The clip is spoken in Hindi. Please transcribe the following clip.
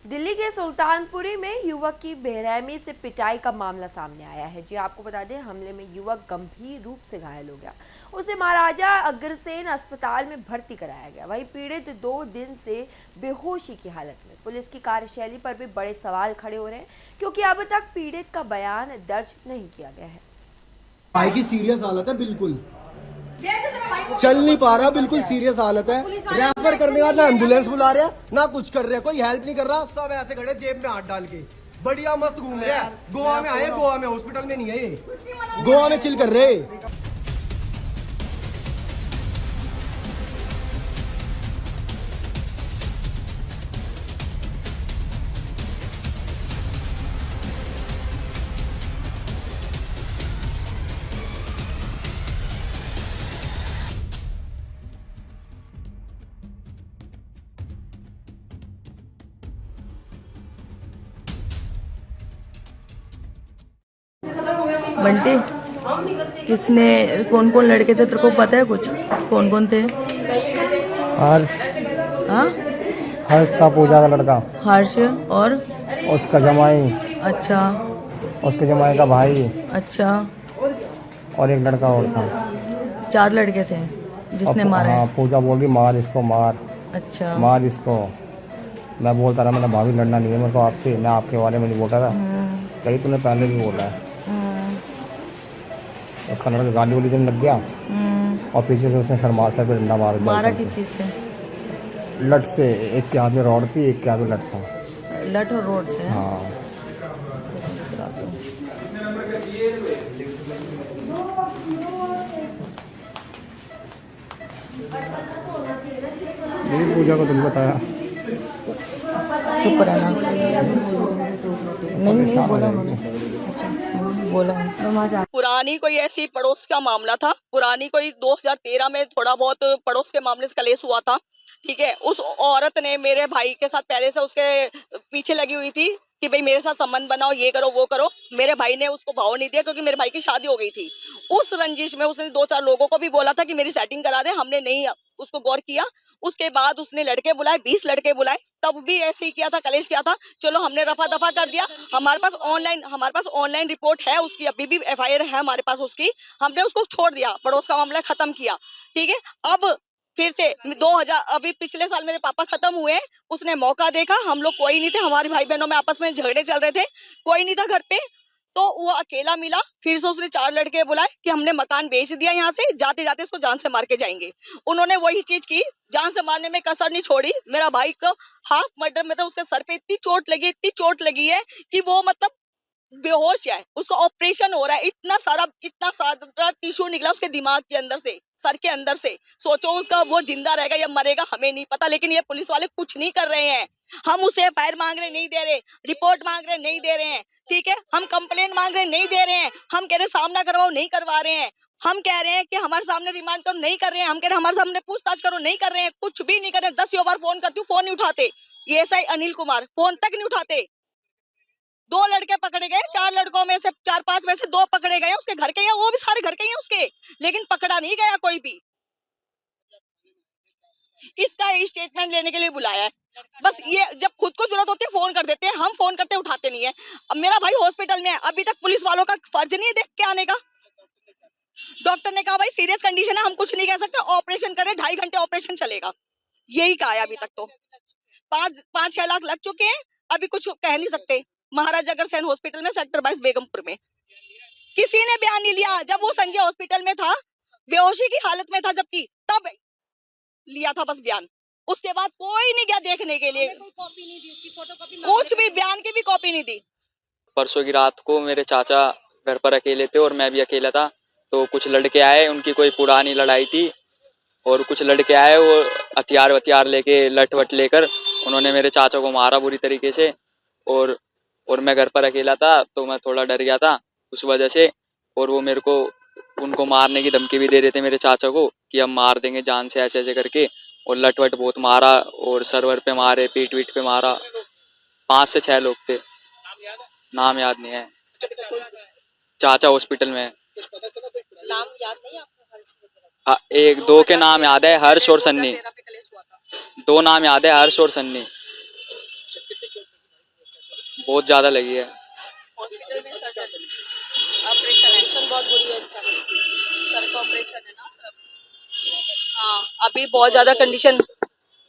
दिल्ली के सुल्तानपुरी में युवक की बेरहमी से पिटाई का मामला सामने आया है। जी आपको बता दें, हमले में युवक गंभीर रूप से घायल हो गया। उसे महाराजा अग्रसेन अस्पताल में भर्ती कराया गया। वहीं पीड़ित 2 दिन से बेहोशी की हालत में। पुलिस की कार्यशैली पर भी बड़े सवाल खड़े हो रहे हैं, क्योंकि अब तक पीड़ित का बयान दर्ज नहीं किया गया है। भाई की सीरियस हालत है, बिल्कुल चल नहीं पा रहा, बिल्कुल सीरियस हालत है। रेफर करने के बाद ना एम्बुलेंस बुला रहे हैं ना कुछ कर रहे हैं, कोई हेल्प नहीं कर रहा। सब ऐसे खड़े जेब में हाथ डाल के बढ़िया मस्त घूम रहे हैं। गोवा में आए, गोवा में, हॉस्पिटल में नहीं है ये, गोवा में चिल कर रहे हैं। बंटी, किसने, कौन कौन लड़के थे तेरे को पता है कुछ? कौन कौन थे? हर्ष। हाँ, हर्ष था, पूजा का लड़का। हर्ष और उसका जमाई। अच्छा। उसके जमाई का भाई। अच्छा। और एक लड़का और था। 4 लड़के थे जिसने मारा हाँ, है। पूजा बोल रही मार इसको, मार अच्छा। मार इसको। मैं बोलता रहा, मैंने भाभी लड़ना नहीं है मेरे को आपसे, मैं आपके बारे में नहीं बोल रहा था। कहीं तूने पहले भी बोला है। उसका लड़का गाली वाली दिन लग गया और पीछे से उसने सर पे डंडा मार दिया। मारा किस चीज से? लट से। एक के हाथ में रॉड थी, एक के हाथ में लट था। लठ और रोड से? हाँ। ये पूजा को तुमने बताया? चुप रहना। नहीं बोला उन्होंने। अच्छा, बोला। पुरानी कोई ऐसी पड़ोस का मामला था। पुरानी कोई 2013 में थोड़ा बहुत पड़ोस के मामले से कलेश हुआ था। ठीक है, उस औरत ने मेरे भाई के साथ पहले से उसके पीछे लगी हुई थी कि भाई मेरे साथ संबंध बनाओ, ये करो वो करो। मेरे भाई ने उसको भाव नहीं दिया क्योंकि मेरे भाई की शादी हो गई थी। उस रंजिश में उसने 2-4 लोगों को भी बोला था कि मेरी सेटिंग करा दे, हमने नहीं उसको गौर किया। उसके बाद उसने लड़के बुलाए, 20 लड़के बुलाए, तब भी ऐसे ही किया था, कलेश किया था। चलो हमने रफा दफा कर दिया। हमारे पास ऑनलाइन रिपोर्ट है उसकी, अभी भी FIR है हमारे पास उसकी। हमने उसको छोड़ दिया, पड़ोस का मामला खत्म किया। ठीक है, अब फिर से 2000 अभी पिछले साल मेरे पापा खत्म हुए, उसने मौका देखा, हम लोग कोई नहीं थे, हमारे भाई बहनों में आपस में झगड़े चल रहे थे, कोई नहीं था घर पे, तो वो अकेला मिला। फिर से उसने 4 लड़के बुलाए कि हमने मकान बेच दिया, यहाँ से जाते जाते इसको जान से मार के जाएंगे। उन्होंने वही चीज की, जान से मारने में कसर नहीं छोड़ी। मेरा भाई को हाफ मर्डर में था, उसके सर पे इतनी चोट लगी है कि वो मतलब बेहोश है, उसका ऑपरेशन हो रहा है। इतना सारा टिश्यू निकला उसके दिमाग के अंदर से, सर के अंदर से। सोचो उसका वो जिंदा रहेगा या मरेगा हमें नहीं पता, लेकिन ये पुलिस वाले कुछ नहीं कर रहे हैं। हम उसे FIR मांग रहे नहीं दे रहे, रिपोर्ट मांग रहे नहीं दे रहे हैं। ठीक है, हम कंप्लेन मांग रहे नहीं दे रहे हैं, हम कह रहे सामना करवाओ नहीं करवा रहे हैं, हम कह रहे हैं कि हमारे सामने रिमांड करो नहीं कर रहे हैं, हम कह रहे हैं हमारे सामने पूछताछ करो नहीं कर रहे हैं, कुछ भी नहीं कर रहे। 10 बार फोन करती हूँ, फोन नहीं उठाते। ये SI अनिल कुमार फोन तक नहीं उठाते। 2 लड़के पकड़े गए, 4 लड़कों में से 4-5 में से 2 पकड़े गए, उसके घर के हैं, वो भी सारे घर के हैं उसके, लेकिन पकड़ा नहीं गया कोई भी। इसका स्टेटमेंट लेने के लिए बुलाया है। बस ये जब खुद को जरूरत होती है फोन कर देते हैं, हम फोन करते उठाते नहीं है। अब मेरा भाई हॉस्पिटल में है, अभी तक पुलिस वालों का फर्ज नहीं है देख के आने का। डॉक्टर ने कहा भाई सीरियस कंडीशन है, हम कुछ नहीं कह सकते, ऑपरेशन करें, 2.5 घंटे ऑपरेशन चलेगा, यही कहा है अभी तक। तो 5-6 लाख लग चुके हैं, अभी कुछ कह नहीं सकते। महाराजा अग्रसेन हॉस्पिटल में सेक्टर 22 बेगमपुर में किसी ने बयान नहीं लिया। जब वो संजय हॉस्पिटल में था, बेहोशी की हालत में था, जबकि तब लिया था बस बयान। उसके बाद कोई नहीं गया देखने के लिए, कोई कॉपी नहीं दी उसकी, फोटोकॉपी कुछ भी, बयान की भी कॉपी नहीं दी। परसों की रात को मेरे चाचा घर पर अकेले थे और मैं भी अकेला था, तो कुछ लड़के आए, उनकी कोई पुरानी लड़ाई थी, और कुछ लड़के आए वो हथियार लेके, लठ वट लेकर उन्होंने मेरे चाचा को मारा बुरी तरीके से। और मैं घर पर अकेला था तो मैं थोड़ा डर गया था उस वजह से, और वो मेरे को उनको मारने की धमकी भी दे रहे थे मेरे चाचा को कि हम मार देंगे जान से, ऐसे ऐसे करके। और लठ वट बहुत मारा और सरवर पे मारे, पीठ वीठ पे मारा। 5 से 6 लोग थे, नाम याद नहीं है। चाचा हॉस्पिटल में है। नाम याद नहीं आपको? हाँ, 1-2 के नाम याद है, हर्ष और सन्नी। 2 नाम याद है, हर्ष और सन्नी। बहुत ज़्यादा लगी है। हॉस्पिटल में सर्जरी ऑपरेशन है, कंडीशन बहुत बुरी है इसका, सर का ऑपरेशन है ना सर। हाँ, अभी बहुत ज़्यादा कंडीशन